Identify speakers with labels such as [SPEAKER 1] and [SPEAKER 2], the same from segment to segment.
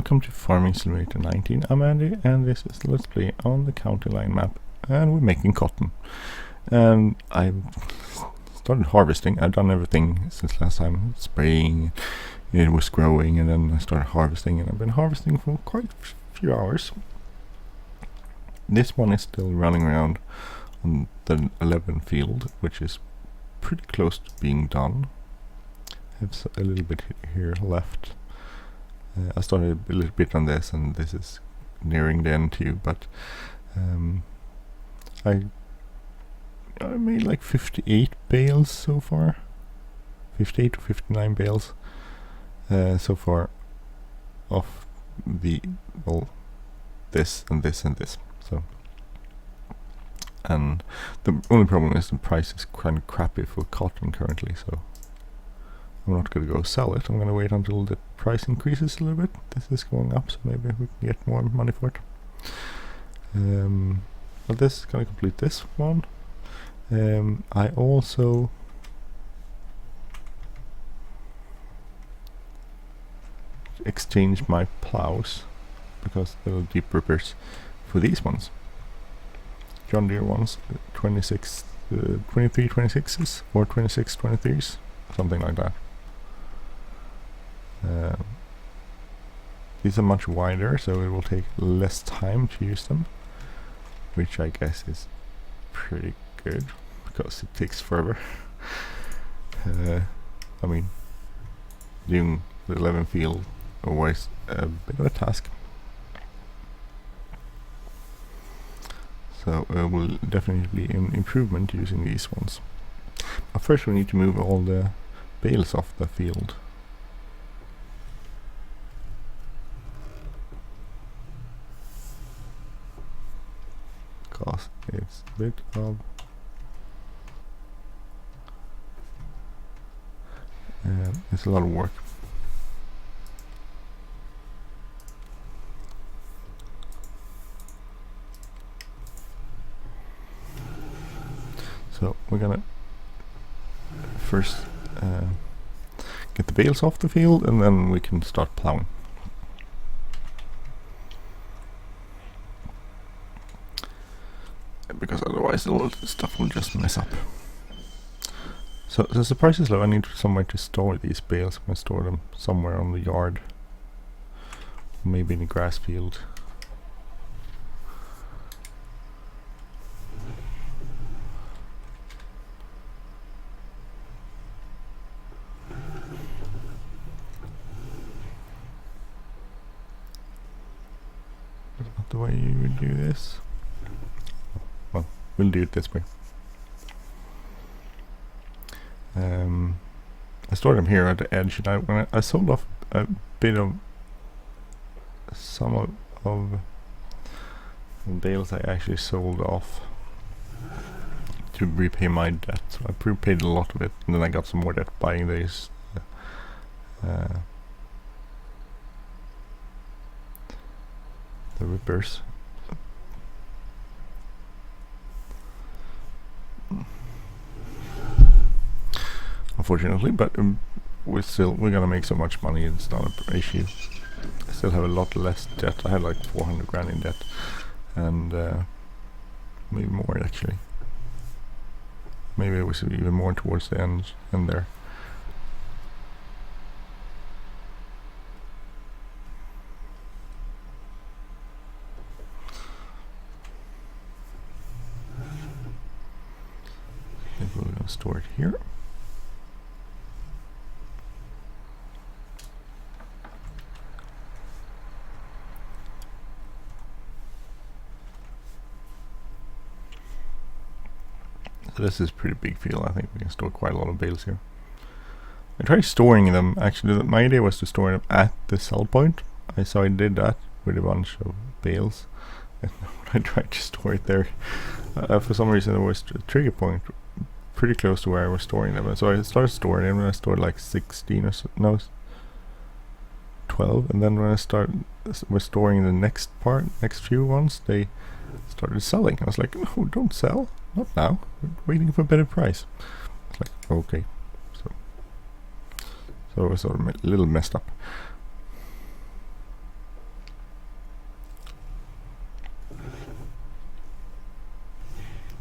[SPEAKER 1] Welcome to Farming Simulator 19. I'm Andy, and this is Let's Play on the county line map, and we're making cotton. And I've started harvesting. I've done everything since last time, spraying, it was growing, and then I started harvesting, and I've been harvesting for quite a few hours. This one is still running around on the 11 field, which is pretty close to being done. I have a little bit here left. I started a little bit on this, and this is nearing the end too, but I made like 58 bales so far, 58 to 59 bales so far of the, well, this and this and this. So, and the only problem is the price is kind of crappy for cotton currently, so I'm not going to go sell it. I'm going to wait until the price increases a little bit. This is going up, so maybe we can get more money for it. But this is going to complete this one. I also exchanged my plows, because they were deep rippers, for these ones. John Deere ones, 2326s or 2623s, something like that. These are much wider, so it will take less time to use them, which I guess is pretty good because it takes forever. I mean, doing the 11 field always a bit of a task, so it will definitely be an improvement using these ones. But first we need to move all the bales off the field. Because it's a bit of it's a lot of work. So we're gonna first get the bales off the field, and then we can start plowing. Because otherwise all the stuff will just mess up. So since the price is low, I need somewhere to store these bales. I'm going to store them somewhere on the yard, maybe in the grass field. That's not the way you would do this. We'll do it this way. I stored them here at the edge, and when I sold off a bit of some of the bales, I actually sold off to repay my debt. So I prepaid a lot of it, and then I got some more debt buying these the rippers. Unfortunately, but we're gonna make so much money, it's not an issue. I still have a lot less debt. I had like 400 grand in debt, and maybe more actually. Maybe it was even more towards the end there. I think we're gonna store it here. So this is a pretty big field. I think we can store quite a lot of bales here. I tried storing them. Actually, my idea was to store them at the sell point. So I did that with a bunch of bales. And I tried to store it there. For some reason, there was a trigger point pretty close to where I was storing them. And so I started storing them, and I stored like 16 or so, no, 12. And then when I was storing the next few ones, they started selling. I was like, no, don't sell. Not now. We're waiting for a better price. It's like, okay. So it was sort of a little messed up.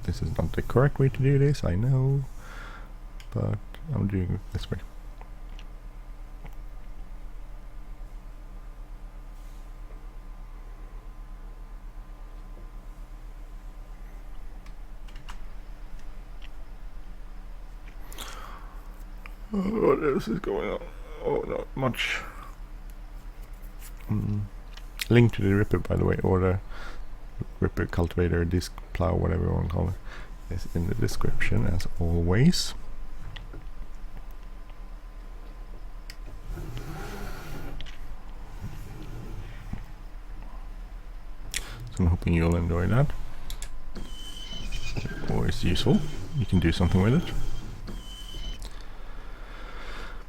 [SPEAKER 1] This is not the correct way to do this, I know, but I'm doing it this way. What else is going on? Oh, not much. Link to the ripper, by the way, or the ripper, cultivator, disc plow, whatever you want to call it, is in the description as always. So I'm hoping you'll enjoy that. Or it's useful. You can do something with it.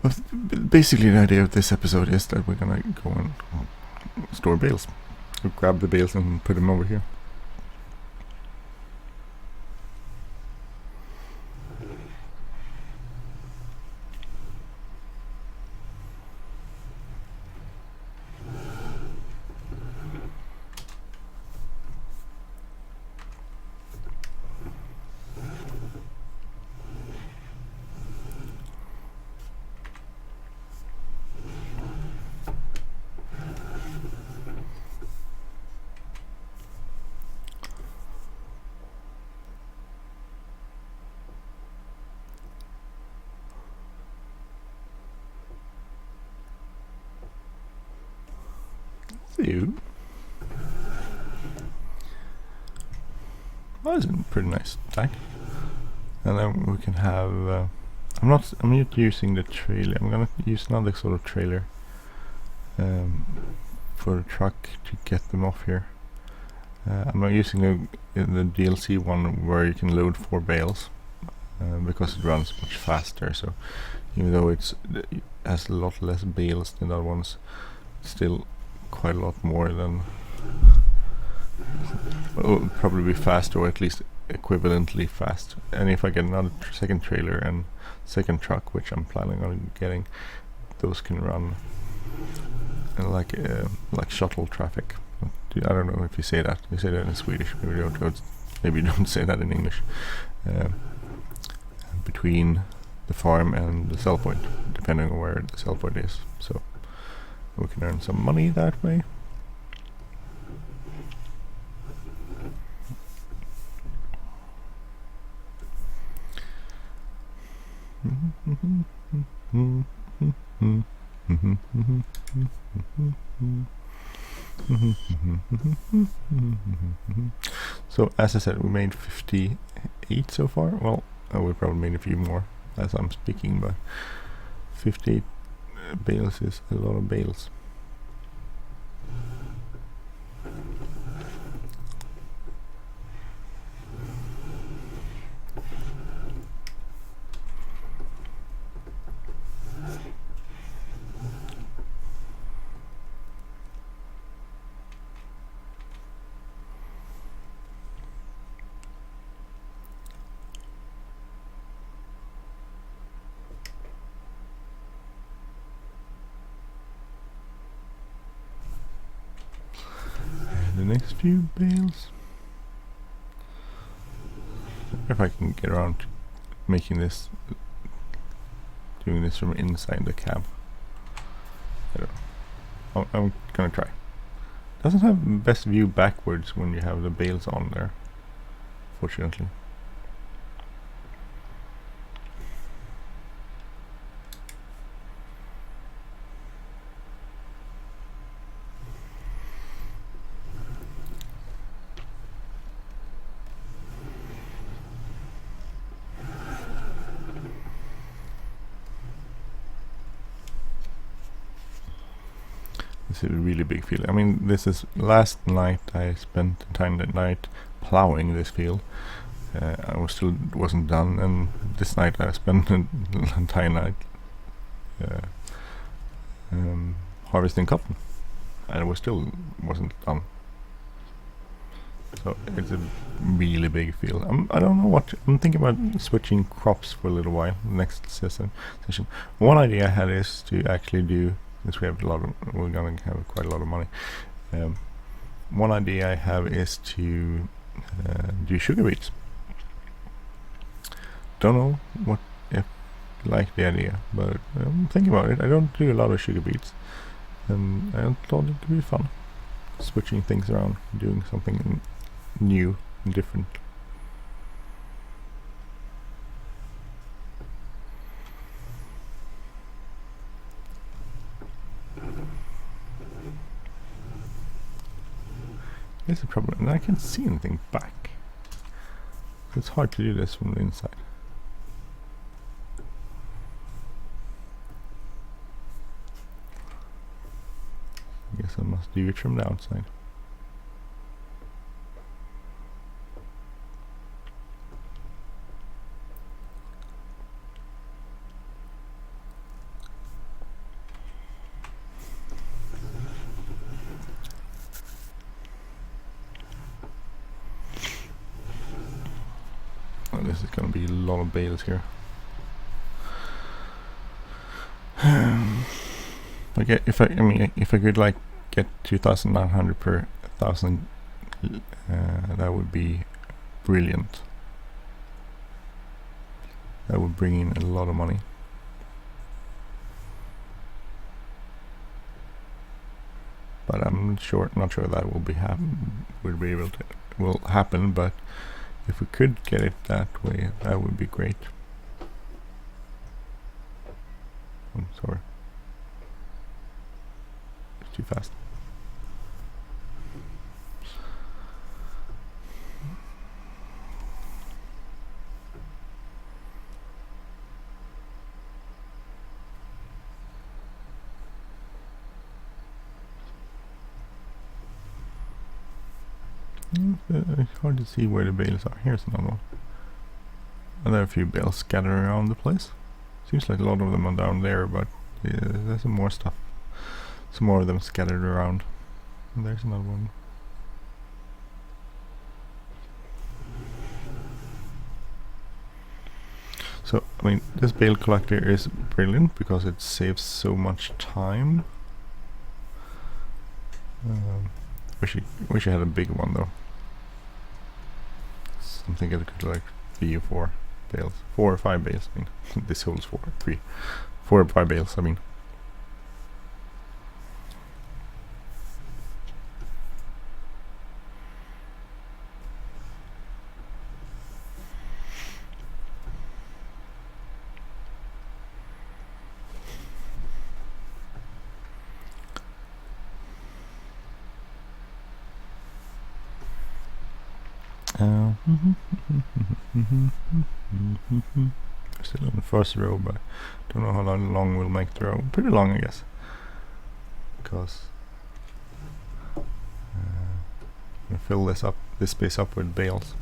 [SPEAKER 1] But basically the idea of this episode is that we're gonna go and store bales. We'll grab the bales and put them over here. Well, that's a pretty nice stack. And then we can have I'm not using the trailer. I'm gonna use another sort of trailer for the truck to get them off here. I'm not using the DLC one where you can load 4 bales because it runs much faster. So even though it has a lot less bales than the other ones, still quite a lot more than. Well, it will probably be faster, or at least equivalently fast. And if I get another second trailer and second truck, which I'm planning on getting, those can run like shuttle traffic. I don't know if you say that. You say that in Swedish. Maybe you don't say that in English. Between the farm and the sell point, depending on where the sell point is. So we can earn some money that way. So as I said, we made 58 so far. Well, we probably made a few more as I'm speaking, but 58 bales is a lot of bales. The next few bales. If I can get around to making this, doing this from inside the cab. I don't know. I'm gonna try. Doesn't have best view backwards when you have the bales on there, fortunately. It's a really big field. I mean, this is last night I spent the time that night plowing this field. I wasn't done, and this night I spent the entire night harvesting cotton, and it wasn't done. So it's a really big field. I don't know what I'm thinking about switching crops for a little while. Next session. One idea I had is to actually do. Since we're gonna have quite a lot of money. One idea I have is to do sugar beets. don't know what if you like the idea, but I'm thinking about it. I don't do a lot of sugar beets, and I thought it could be fun, switching things around, doing something new and different. Here's the problem, and I can't see anything back. So it's hard to do this from the inside. I guess I must do it from the outside. This is going to be a lot of bales here. Okay, if I could like get 2,900 per 1,000, that would be brilliant. That would bring in a lot of money. But I'm not sure that will be will happen. But if we could get it that way, that would be great. I'm sorry. It's too fast. It's hard to see where the bales are. Here's another one. And there are a few bales scattered around the place. Seems like a lot of them are down there, but there's some more stuff. Some more of them scattered around. And there's another one. So, I mean, this bale collector is brilliant because it saves so much time. Wish I had a big one though. Something that could like 3 or 4 bales, 4 or 5 bales. I mean, this holds 4 or 5 bales. I mean. Still on the first row, but don't know how long we'll make the row. Pretty long, I guess, because we fill this space up with bales.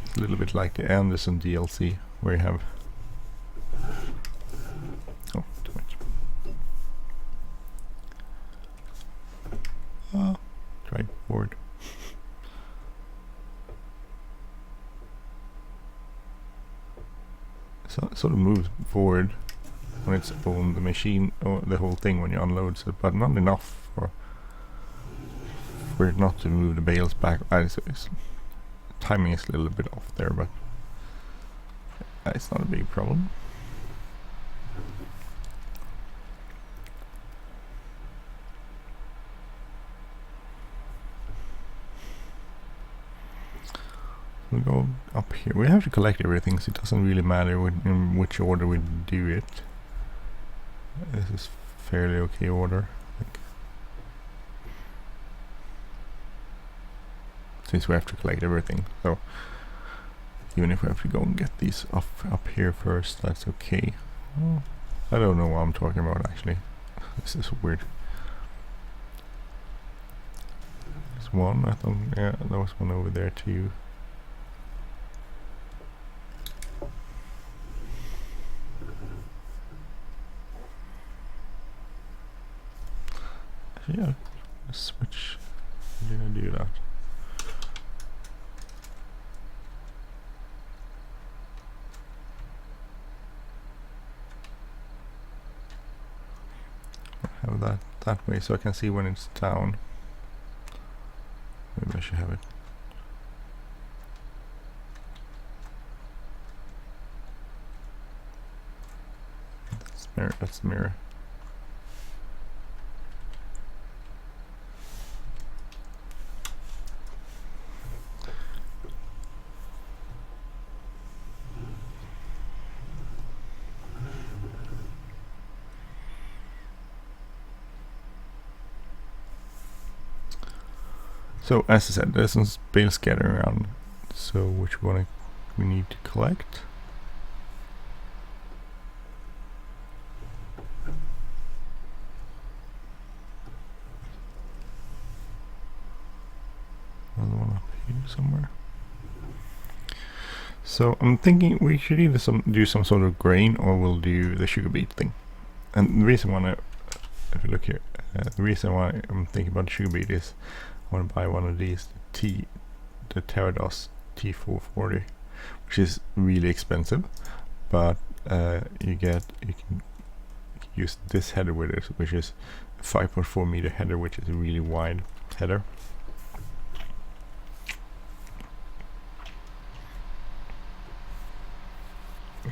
[SPEAKER 1] It's a little bit like the Anderson DLC, where you have try forward. So it sort of moves forward when it's on the machine or the whole thing when you unload it, but not enough for it not to move the bales back. Timing is a little bit off there, but it's not a big problem. We'll go up here. We have to collect everything, so it doesn't really matter in which order we do it. This is fairly okay order, I think. Since we have to collect everything, so even if we have to go and get these up here first, that's okay. Oh, I don't know what I'm talking about actually. This is weird. There's one, I thought, yeah, there was one over there too. Yeah, switch. I'm gonna do that. that way so I can see when it's down. Maybe I should have it. That's the mirror. So as I said, there's some bales scattering around. So which one we need to collect? Another one up here somewhere. So I'm thinking we should either do some sort of grain, or we'll do the sugar beet thing. And the reason why, if you look here, the reason why I'm thinking about sugar beet is I want to buy one of these, the Terados T440, which is really expensive, but you can use this header with it, which is a 5.4 meter header, which is a really wide header.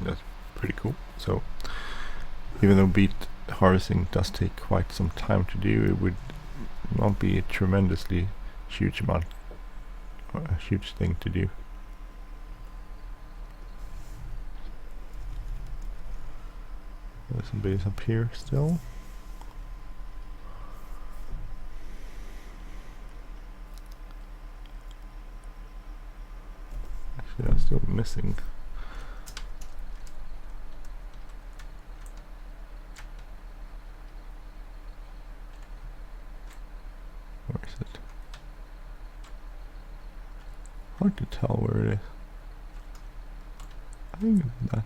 [SPEAKER 1] That's pretty cool. So even though beet harvesting does take quite some time to do, it would not be a tremendously huge amount, a huge thing to do. There's some bees up here still. Actually, I'm still missing. Where is it? Hard to tell where it is. I think it's that.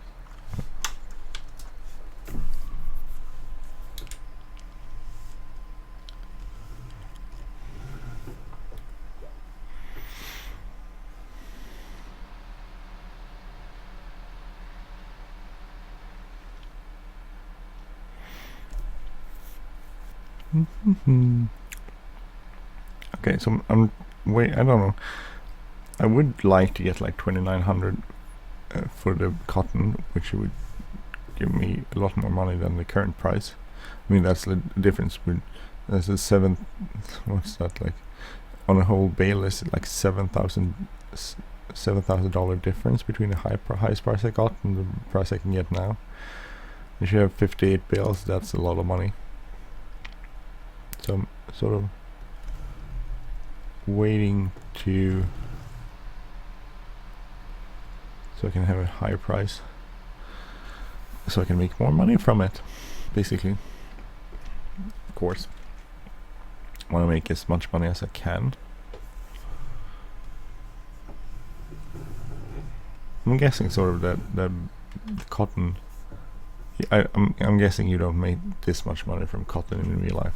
[SPEAKER 1] Okay, so I don't know. I would like to get like 2,900 for the cotton, which would give me a lot more money than the current price. I mean, that's the difference. There's a what's that like? On a whole bale, is like $7,000 difference between the highest price I got and the price I can get now. If you have 58 bales, that's a lot of money. So I'm sort of waiting so I can have a higher price, so I can make more money from it, basically. Of course, I want to make as much money as I can. I'm guessing sort of that cotton. I'm guessing you don't make this much money from cotton in real life.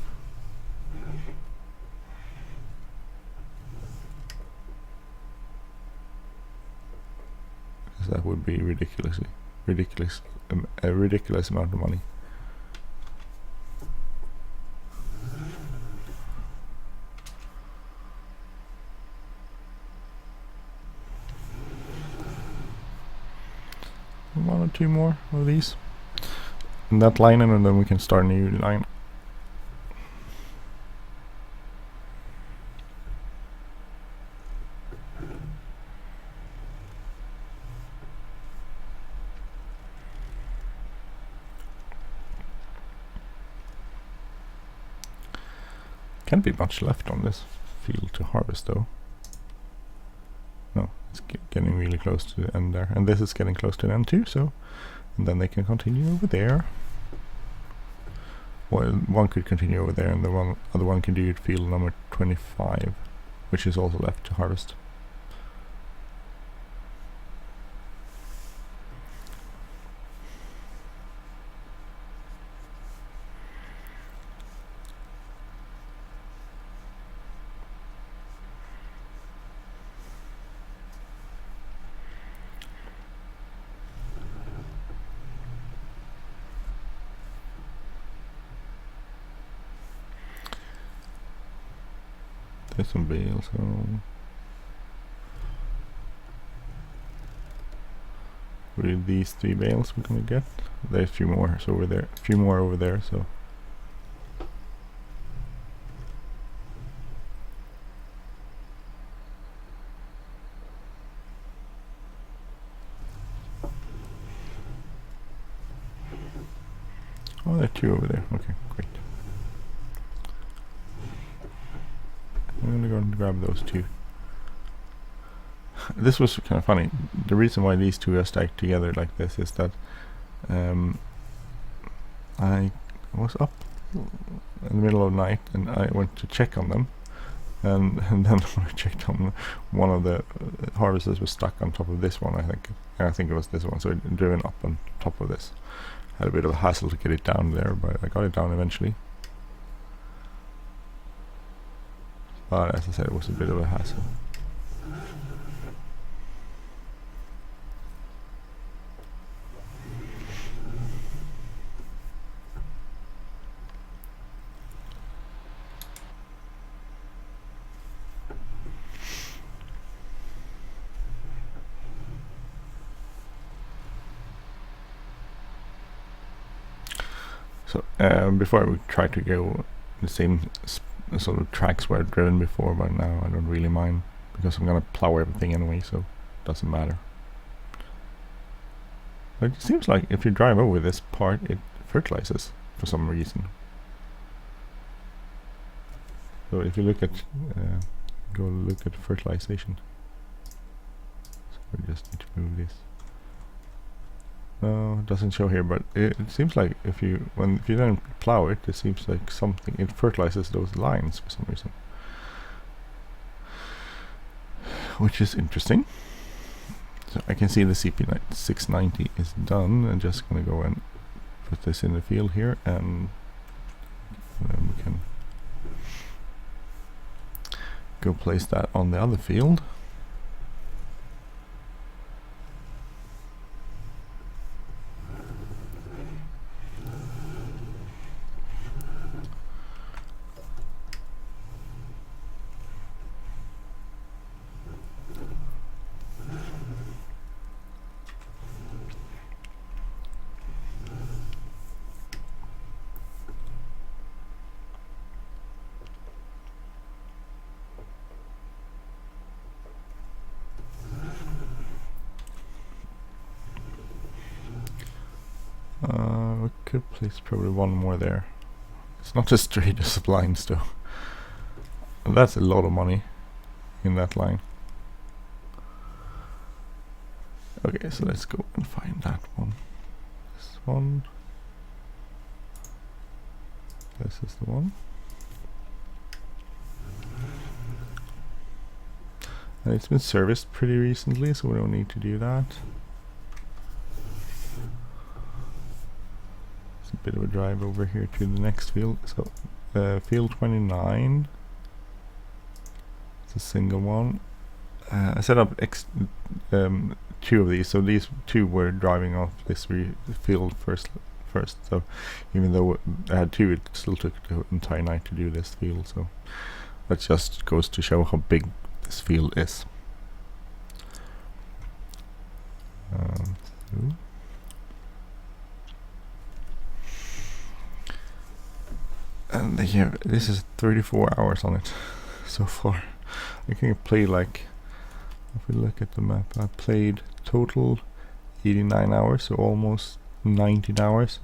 [SPEAKER 1] That would be a ridiculous amount of money. One or two more of these in that line, and then we can start a new line. Can't be much left on this field to harvest though. No, it's getting really close to the end there, and this is getting close to the end too, so and then they can continue over there. Well, one could continue over there, and the other one can do field number 25, which is also left to harvest. get some bales. So with these 3 bales we're gonna get. There's a few more, so over there, a few more over there. So oh, there are 2 over there. Okay, great. I'm gonna go and grab those 2. This was kind of funny. The reason why these 2 are stacked together like this is that I was up in the middle of the night and I went to check on them, and then when I checked on them, one of the harvesters was stuck on top of this one. I think it was this one, so it driven up on top of this. Had a bit of a hassle to get it down there, but I got it down eventually. But as I said, it was a bit of a hassle. So before I would try to go the same sort of tracks where I've driven before, but now I don't really mind because I'm gonna plow everything anyway, so it doesn't matter. But it seems like if you drive over this part, it fertilizes for some reason. So if you look at go look at fertilization. So we just need to move this. No, it doesn't show here, but it seems like if you don't plow it, it seems like something, it fertilizes those lines for some reason, which is interesting. So I can see the CP690 is done. I'm just gonna go and put this in the field here, and then we can go place that on the other field. We could place probably one more there. It's not as straight as lines though. And that's a lot of money in that line. Okay, so let's go and find that one. This one. This is the one. And it's been serviced pretty recently, so we don't need to do that. It's a bit of a drive over here to the next field. So field 29. It's a single one. I set up 2 of these, so these 2 were driving off this field first. So even though I had 2, it still took the entire night to do this field. So that just goes to show how big this field is. And here, this is 34 hours on it so far. I can play like, if we look at the map, I played total 89 hours, so almost 19 hours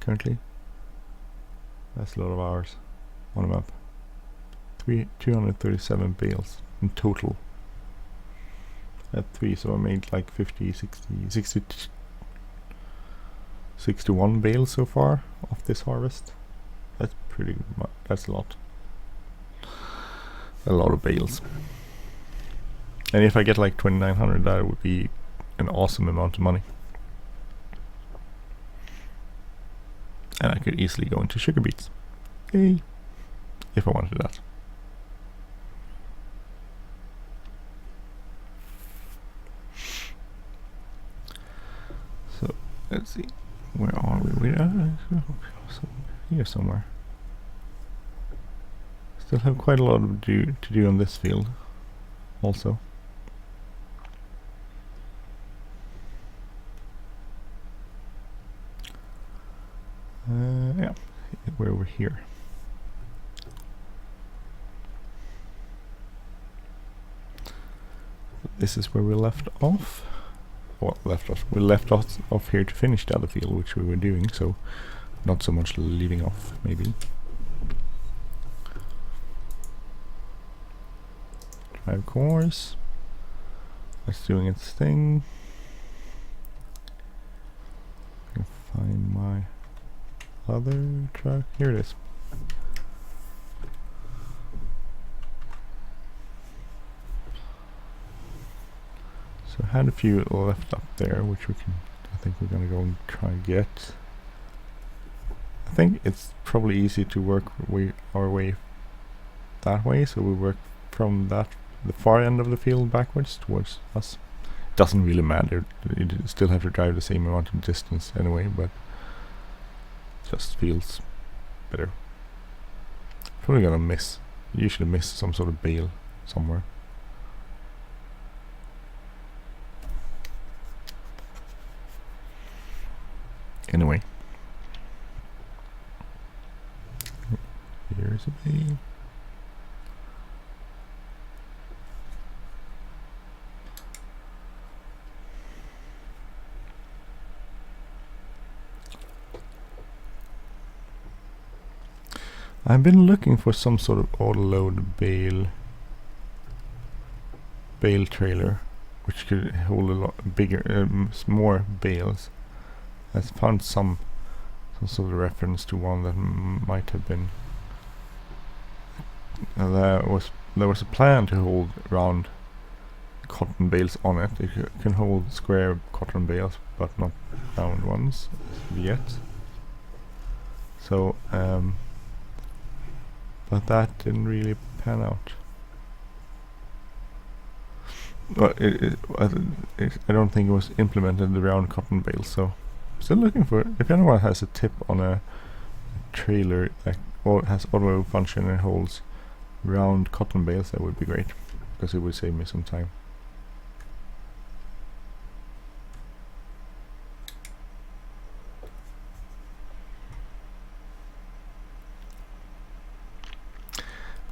[SPEAKER 1] currently. That's a lot of hours on a map. 237 bales in total. I had 3, so I made like 50, 60, 61 bales so far of this harvest. That's pretty much, that's a lot. A lot of bales. And if I get like 2,900, that would be an awesome amount of money. And I could easily go into sugar beets. Yay! If I wanted that. So, let's see. Where are we? We are here somewhere. Still have quite a lot to do on this field also. Yeah, we're over here. This is where we left off. Well, we left off here to finish the other field, which we were doing, so not so much leaving off, maybe. Drive course. It's doing its thing. I can find my other truck. Here it is. So I had a few left up there, which I think we're gonna go and try and get. I think it's probably easy to work our way that way, so we work from the far end of the field backwards towards us. It doesn't really matter, you still have to drive the same amount of distance anyway, but it just feels better. Probably gonna usually miss some sort of bale somewhere. Anyway, here's a bale. I've been looking for some sort of autoload bale trailer which could hold a lot bigger, more bales. I found some sort of reference to one that might have been. There was a plan to hold round cotton bales on it. It can hold square cotton bales, but not round ones yet. So, but that didn't really pan out. Well, I don't think it was implemented, the round cotton bales, so still looking for it. If anyone has a tip on a trailer that has auto function and holds round cotton bales, that would be great, because it would save me some time.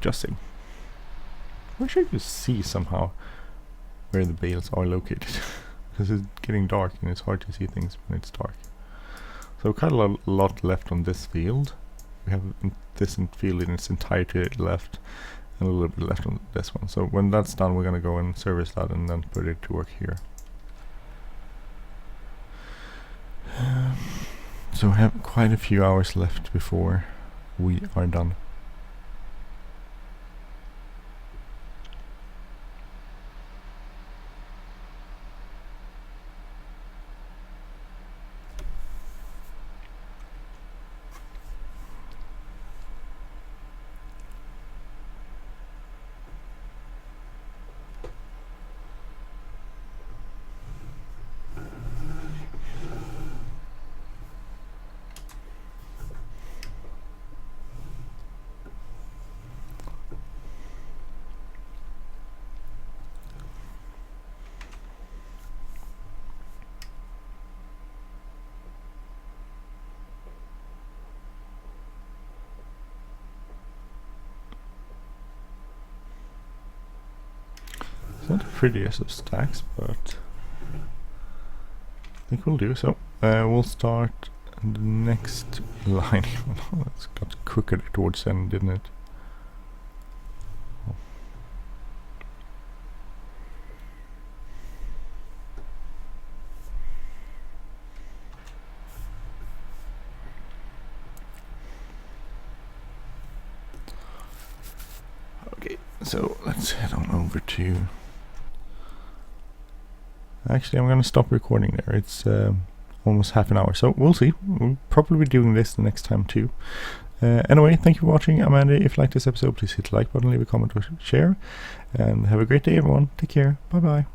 [SPEAKER 1] Just saying. I wish I could see somehow where the bales are located. Because it's getting dark and it's hard to see things when it's dark. So quite a lot left on this field. We have this field in its entirety left, and a little bit left on this one. So when that's done, we're gonna go and service that and then put it to work here. So we have quite a few hours left before we are done. It's not the prettiest of stacks, but I think we'll do so. We'll start the next line. It's got crooked towards the end, didn't it? Oh. Okay, so let's head on over to. Actually, I'm going to stop recording there. It's almost half an hour, so we'll see. We'll probably be doing this the next time too. Anyway, thank you for watching. I'm Andy. If you like this episode, please hit the like button, leave a comment or share. And have a great day, everyone. Take care. Bye-bye.